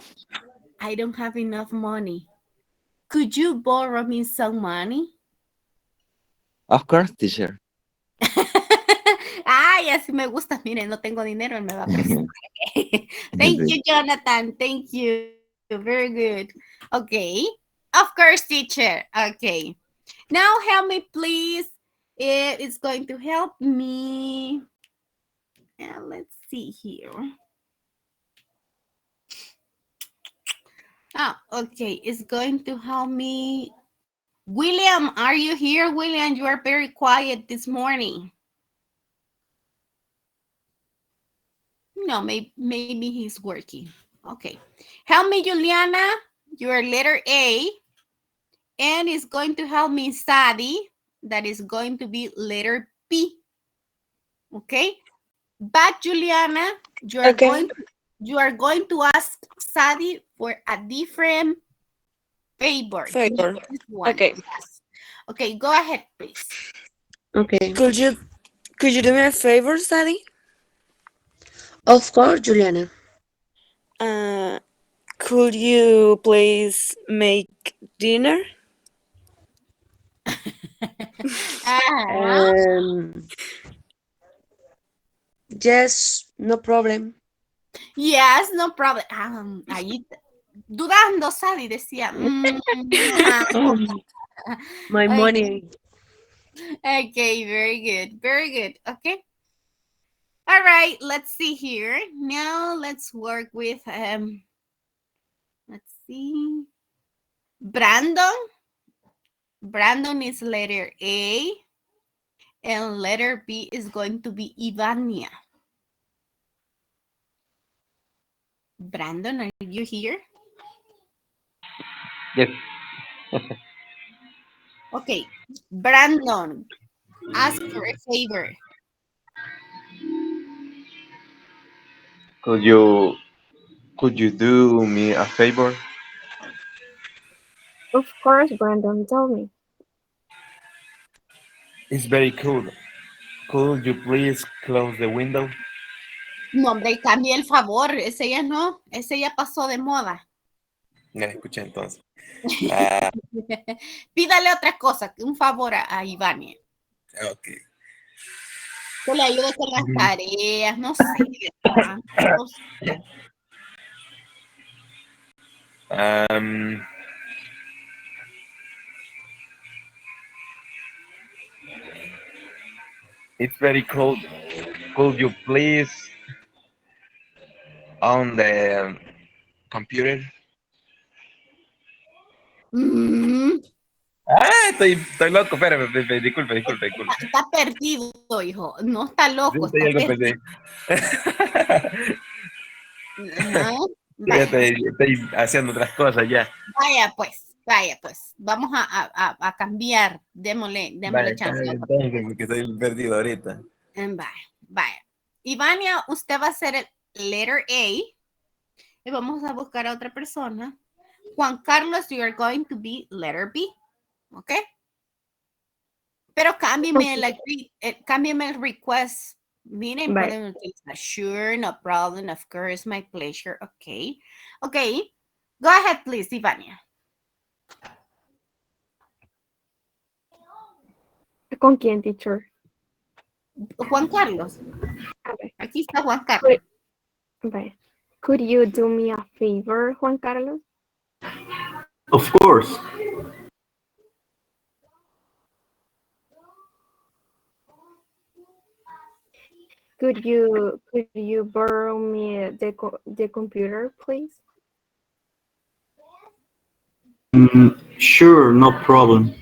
I don't have enough money. Could you borrow me some money? Of course, teacher. Ay, así me gusta. Miren, no tengo dinero, él me va a prestar. Thank you, Jonathan. Thank you. Very good. Okay. Of course, teacher. Okay. Now help me, please. It is going to help me. And let's see here. Okay. It's going to help me. William, are you here? William, you are very quiet this morning. No, maybe he's working. Okay. Help me, Juliana. Your letter A. And it's going to help me, Sadie. That is going to be letter P. Okay. But Juliana, you are going to ask Sadie for a different favor. Okay. Yes. Okay, go ahead, please. Okay. Could you do me a favor, Sadie? Of course, Juliana. Could you please make dinner? Um, yes, no problem. Yes, no problem. Ahí dudando, Sally decía. My money. Okay, very good. Very good. Okay. All right, let's see here. Now let's work with let's see. Brandon. Brandon is letter A. And letter B is going to be Ivania. Brandon, are you here? Yes. Okay. Brandon, ask for a favor. Could you do me a favor? Of course, Brandon, tell me. It's very cool. Could you please close the window? No, hombre, cambie el favor. Ese ya no. Ese ya pasó de moda. No escuché entonces. Pídale otra cosa, un favor a Ivania. Ok. Que le ayude con las tareas, no sé. No sé. It's very cold. Could you please on the computer? Estoy loco, espérame, disculpe. Está perdido, hijo. No está loco, Sí, está ya lo perdido. Estoy haciendo otras cosas ya. Vaya pues. Vamos a cambiar. Démosle chance. Entonces, porque estoy perdido ahorita. Vaya. Ivania, usted va a ser el letter A. Y vamos a buscar a otra persona. Juan Carlos, you are going to be letter B. ¿Ok? Pero cámbiame el request. Miren, Bye. podemos utilizar sure, no problem, of course, my pleasure. Ok. Go ahead, please, Ivania. ¿Con quién, teacher? Juan Carlos. A ver. Aquí está Juan Carlos. Bye. Could you do me a favor, Juan Carlos? Of course. Could you borrow me the computer, please? Sure, no problem.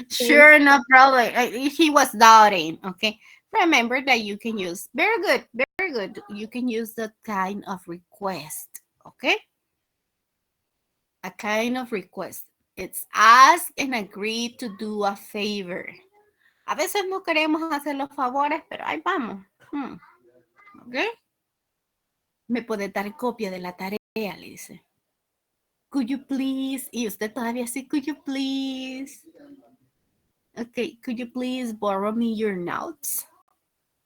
Sure, no problem. He was doubting. Okay. Remember that you can use, very good. You can use that kind of request. Okay. A kind of request. It's ask and agree to do a favor. A veces no queremos hacer los favores, pero ahí vamos. ¿Ok? Me puede dar copia de la tarea, le dice. Could you please? Y usted todavía sí, could you please? Okay, could you please borrow me your notes?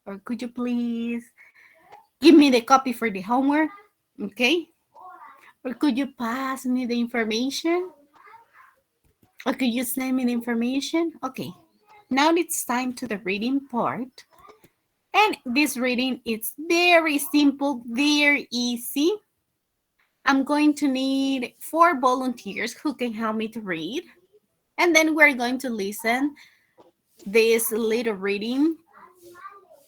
Or could you please give me the copy for the homework? Okay? Or could you pass me the information? Or could you send me the information? Okay. Now it's time to the reading part. And this reading is very simple, very easy. I'm going to need 4 volunteers who can help me to read. And then we're going to listen this little reading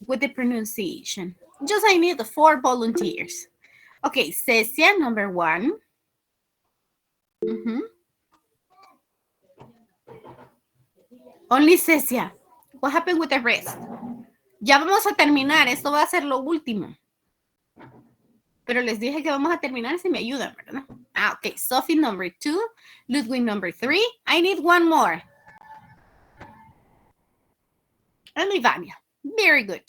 with the pronunciation. Just I need 4 volunteers. Okay, Cecia, number 1. Only Cecia. What happened with the rest? Ya vamos a terminar. Esto va a ser lo último. Pero les dije que vamos a terminar si me ayudan, ¿verdad? Okay. Sophie, number 2. Ludwig, number 3. I need 1 more. And Ivania. Very good.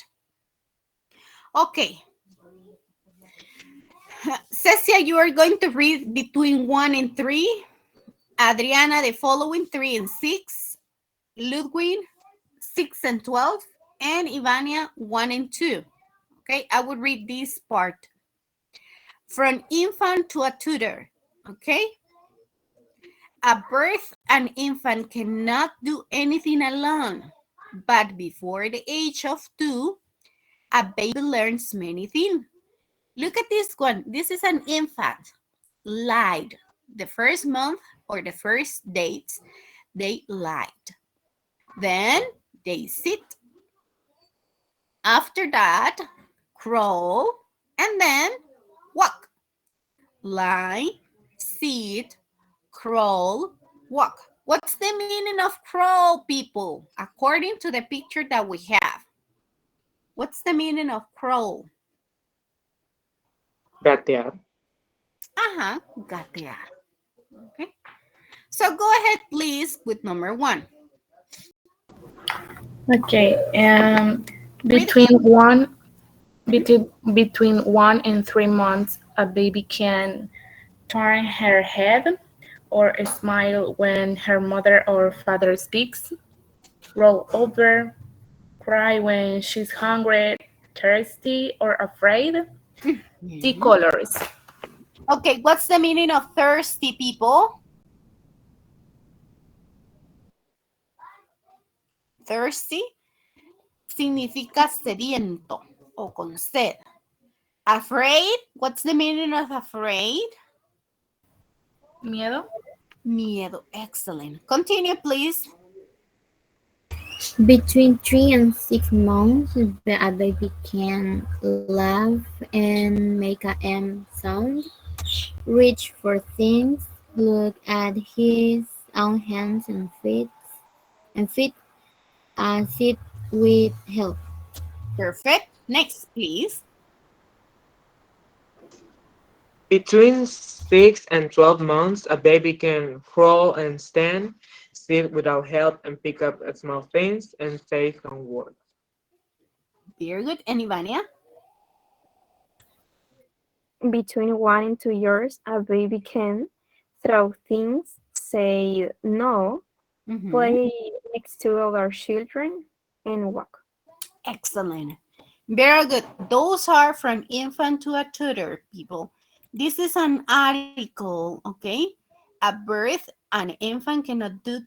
Okay. Cecia, you are going to read between 1 and 3. Adriana, the following 3 and 6. Ludwig, 6 and 12. And Ivania, 1 and 2. Okay, I will read this part. From infant to a tutor, okay? At birth, an infant cannot do anything alone, but before the age of 2, a baby learns many things. Look at this one. This is an infant. Lied. The first month or the first days, they lied. Then they sit. After that, crawl, and then walk. Lie, sit, crawl, walk. What's the meaning of crawl, people? According to the picture that we have. What's the meaning of crawl? Gatear. Gatear. Okay. So go ahead, please, with number 1. Okay. Between 1 and 3 months, a baby can turn her head or smile when her mother or father speaks, roll over, cry when she's hungry, thirsty, or afraid. See colors. Okay, what's the meaning of thirsty, people? Thirsty significa sediento o con sed. Afraid, what's the meaning of afraid? Miedo. Miedo, excellent. Continue, please. Between 3 and 6 months, a baby can laugh and make a M sound, reach for things, look at his own hands and feet, sit with help. Perfect. Next, please. Between 6 and 12 months, a baby can crawl and stand, sit without help, and pick up small things and say some words. Very good. And Ivania? Between 1 and 2 years, a baby can throw things, say no, play next to other children, and walk. Excellent. Very good. Those are from infant to a tutor, people. This is an article, okay? At birth, an infant cannot do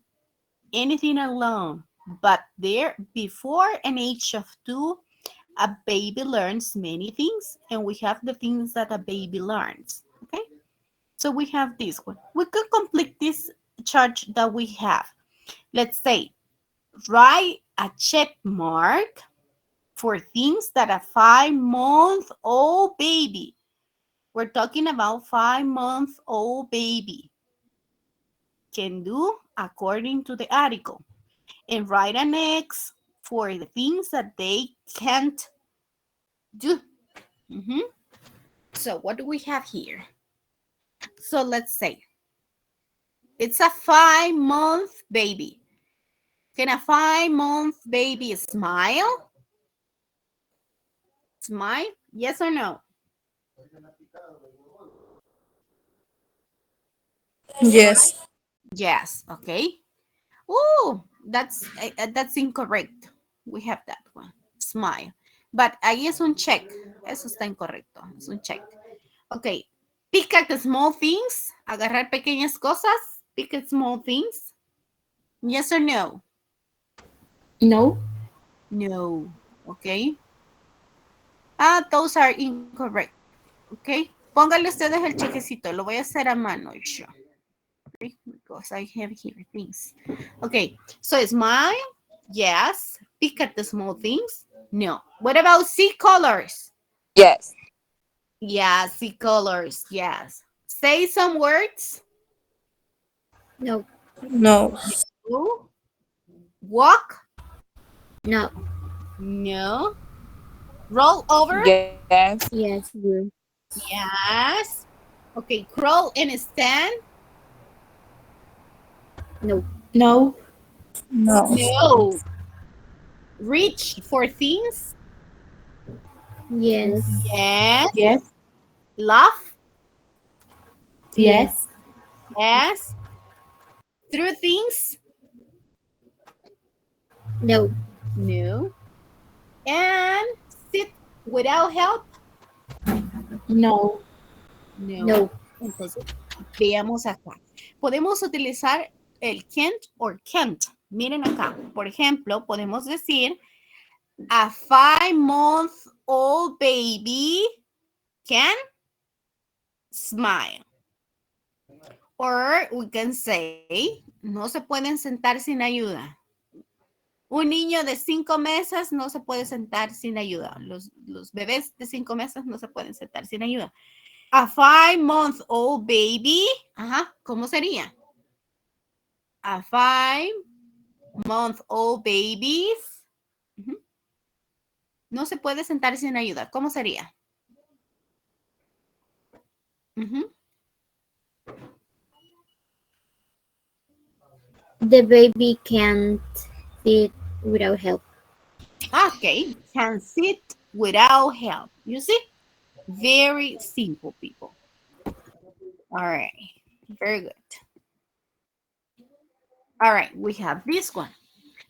anything alone, but there, before an age of 2, a baby learns many things, and we have the things that a baby learns, okay? So we have this one. We could complete this chart that we have. Let's say, write a check mark for things that a 5-month-old baby. We're talking about 5-month-old baby can do according to the article. And write an X for the things that they can't do. So what do we have here? So let's say it's a 5-month baby. Can a 5-month baby smile? Smile? Yes or no? Yes. Yes, okay. Oh, that's incorrect. We have that one. Smile. But ahí es un check. Eso está incorrecto. Es un check. Okay. Pick at the small things. Agarrar pequeñas cosas. Pick at small things. Yes or no? No. No. Okay. Those are incorrect. Okay. Póngale ustedes el chequecito. Lo voy a hacer a mano yo. Okay, because I have here things. Okay. So smile. Yes. Pick at the small things. No. What about see colors? Yes. Yeah, see colors. Yes. Say some words. No. No. Walk. No. No. Roll over. Yes. Yes. Yes. Okay. Crawl and stand. No. No. No. No. Reach for things. Yes. Yes. Yes. Laugh. Yes. Yes. Through things. No. No. And sit without help. No. No. No. Entonces, veamos acá. Podemos utilizar el can't or can't. Miren acá. Por ejemplo, podemos decir a 5-month-old baby can smile. Or we can say, no se pueden sentar sin ayuda. Un niño de 5 meses no se puede sentar sin ayuda. Los bebés de 5 meses no se pueden sentar sin ayuda. A 5-month-old baby, ajá, ¿cómo sería? A 5-month-old baby no se puede sentar sin ayuda. ¿Cómo sería? The baby can't sit without help. Okay, can sit without help. You see? Very simple, people. All right, very good. All right, we have this one,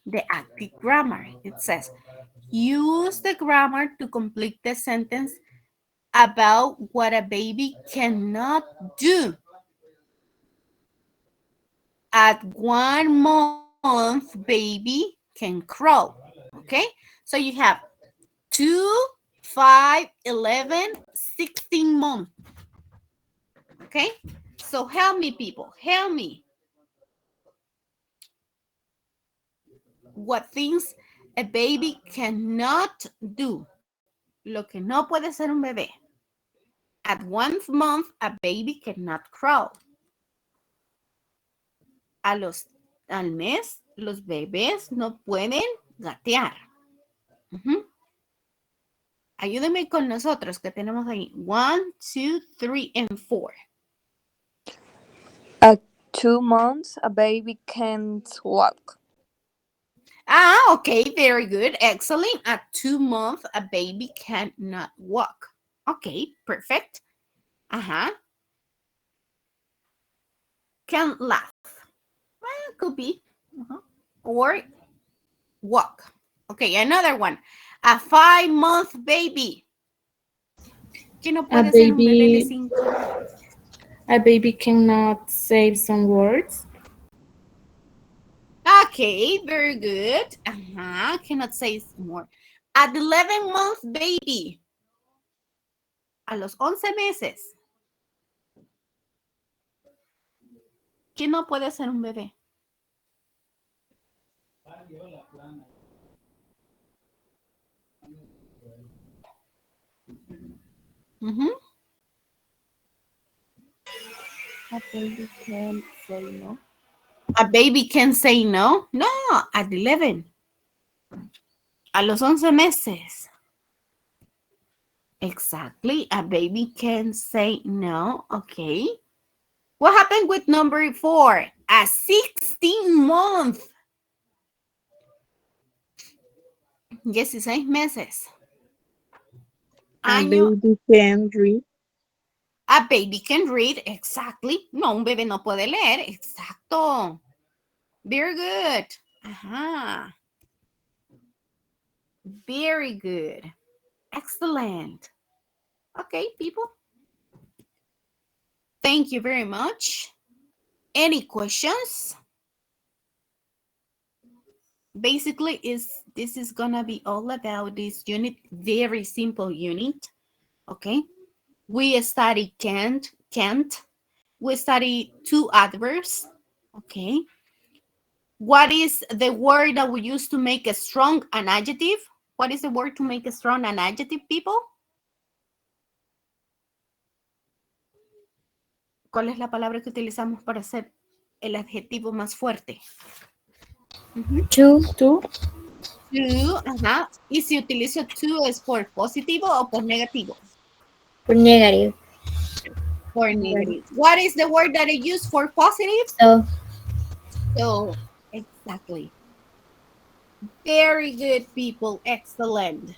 the active grammar. It says, use the grammar to complete the sentence about what a baby cannot do. At 1 month, baby can crawl. Okay, so you have 2, 5, 11, 16 months. Okay, so help me, people, help me. What things a baby cannot do. Lo que no puede hacer un bebé. At 1 month, a baby cannot crawl. Al mes, los bebés no pueden gatear. Ayúdenme con nosotros que tenemos ahí 1, 2, 3, and 4. At 2 months, a baby can't walk. Okay, very good. Excellent. At 2 months, a baby cannot walk. Okay, perfect. Can laugh. Well, could be. Or walk. Okay, another one. A 5-month baby. ¿Qué no puede ser un bebé de 5? A baby cannot say some words. Okay, very good. Cannot say more. At 11-month baby. A los 11 meses. ¿Qué no puede ser un bebé? A baby can say no. A baby can say no? No, at 11. A los 11 meses. Exactly. A baby can say no. Okay. What happened with number 4? A 16-month. 16 meses. A baby can read. A baby can read, exactly. No, un bebé no puede leer, exacto. Very good. Very good. Excellent. Okay, people. Thank you very much. Any questions? Basically, this is gonna be all about this unit. Very simple unit. Okay. We study can't. We study 2 adverbs. Okay. What is the word that we use to make a strong an adjective? What is the word to make a strong an adjective, people? ¿Cuál es la palabra que utilizamos para hacer el adjetivo más fuerte? To. To, ¿Y si utilizo to es por positivo o por negativo? For negative. For negative. What is the word that I use for positive? So, exactly. Very good, people. Excellent.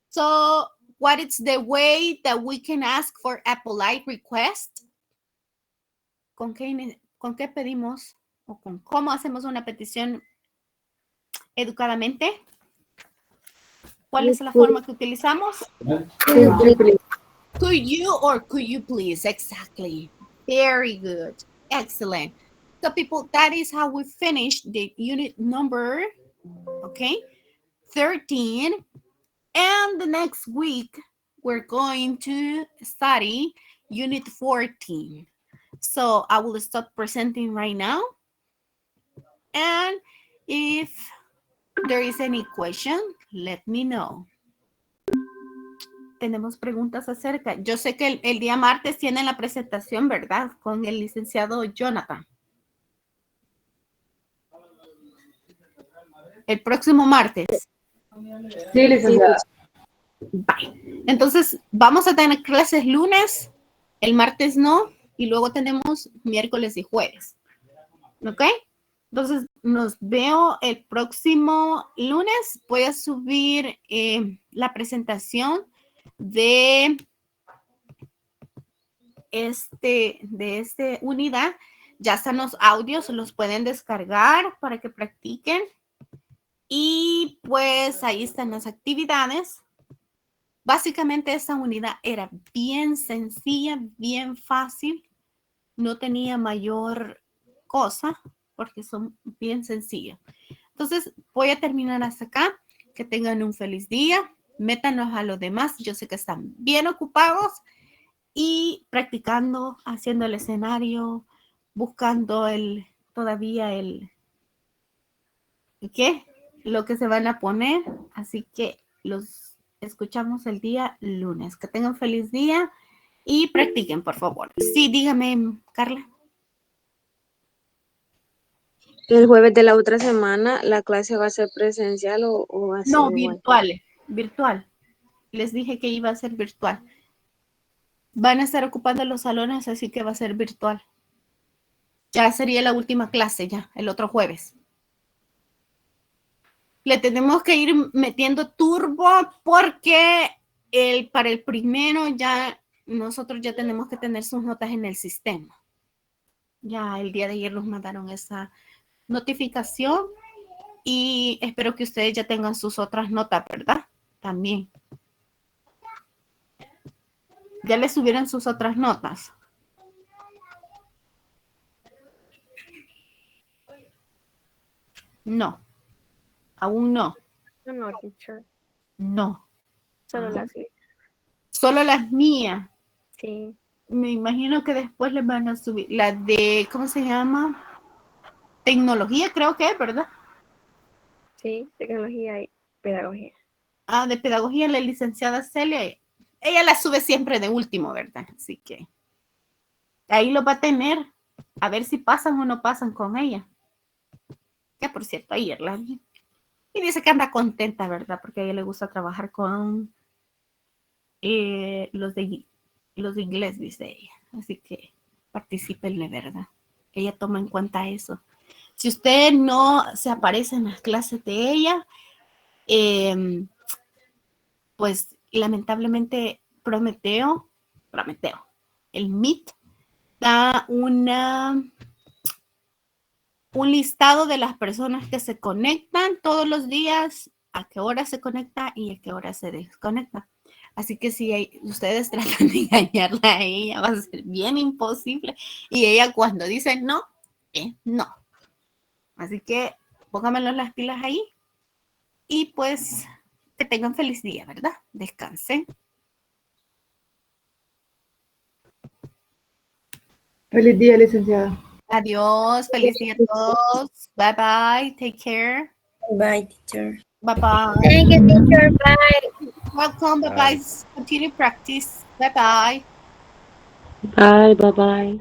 So, what is the way that we can ask for a polite request? ¿Con qué pedimos? ¿O con cómo hacemos una petición educadamente? ¿Cuál es la forma que utilizamos? Could you please? Could you or could you please? Exactly. Very good. Excellent. So people, that is how we finish the unit number, okay, 13. And the next week, we're going to study unit 14. So I will stop presenting right now. And if there is any question, let me know. Tenemos preguntas acerca. Yo sé que el día martes tienen la presentación, ¿verdad? Con el licenciado Jonathan. El próximo martes. Sí, licenciada. Bye. Entonces, vamos a tener clases lunes, el martes no, y luego tenemos miércoles y jueves. ¿Ok? Entonces, nos veo el próximo lunes. Voy a subir la presentación de esta unidad. Ya están los audios, los pueden descargar para que practiquen. Y pues ahí están las actividades. Básicamente esta unidad era bien sencilla, bien fácil. No tenía mayor cosa porque son bien sencillas. Entonces voy a terminar hasta acá. Que tengan un feliz día. Métanos a los demás. Yo sé que están bien ocupados y practicando, haciendo el escenario, buscando ¿qué? Lo que se van a poner. Así que los escuchamos el día lunes. Que tengan feliz día y practiquen, por favor. Sí, dígame, Carla. El jueves de la otra semana, ¿la clase va a ser presencial o va a ser No, igual? virtual. Les dije que iba a ser virtual. Van a estar ocupando los salones, así que va a ser virtual. Ya sería la última clase, ya, el otro jueves. Le tenemos que ir metiendo turbo porque para el primero nosotros ya tenemos que tener sus notas en el sistema. Ya el día de ayer nos mandaron esa notificación y espero que ustedes ya tengan sus otras notas, ¿verdad? También. Ya les subieron sus otras notas. No. Aún no. No, teacher. No. Solo Ajá. las mías. Solo las mías. Sí. Me imagino que después les van a subir la de, ¿cómo se llama? Tecnología, creo que es, ¿verdad? Sí, tecnología y pedagogía. Ah, de pedagogía, la licenciada Celia. Ella la sube siempre de último, ¿verdad? Así que ahí lo va a tener. A ver si pasan o no pasan con ella. Que por cierto, ayer la vi. Y dice que anda contenta, ¿verdad? Porque a ella le gusta trabajar con los de inglés, dice ella. Así que particípenle, ¿verdad? Ella toma en cuenta eso. Si usted no se aparece en las clases de ella, pues lamentablemente Prometeo, el Meet, da un listado de las personas que se conectan todos los días, a qué hora se conecta y a qué hora se desconecta. Así que si ustedes tratan de engañarla a ella, va a ser bien imposible. Y ella cuando dice no, no. Así que pónganmelo las pilas ahí. Y pues que tengan feliz día, ¿verdad? Descansen. Feliz día, licenciada. Adiós, feliz día a todos. Bye bye, take care. Bye, teacher. Bye bye. Thank you, teacher. Bye. Welcome, bye bye. Continue practice. Bye bye. Bye, bye, bye.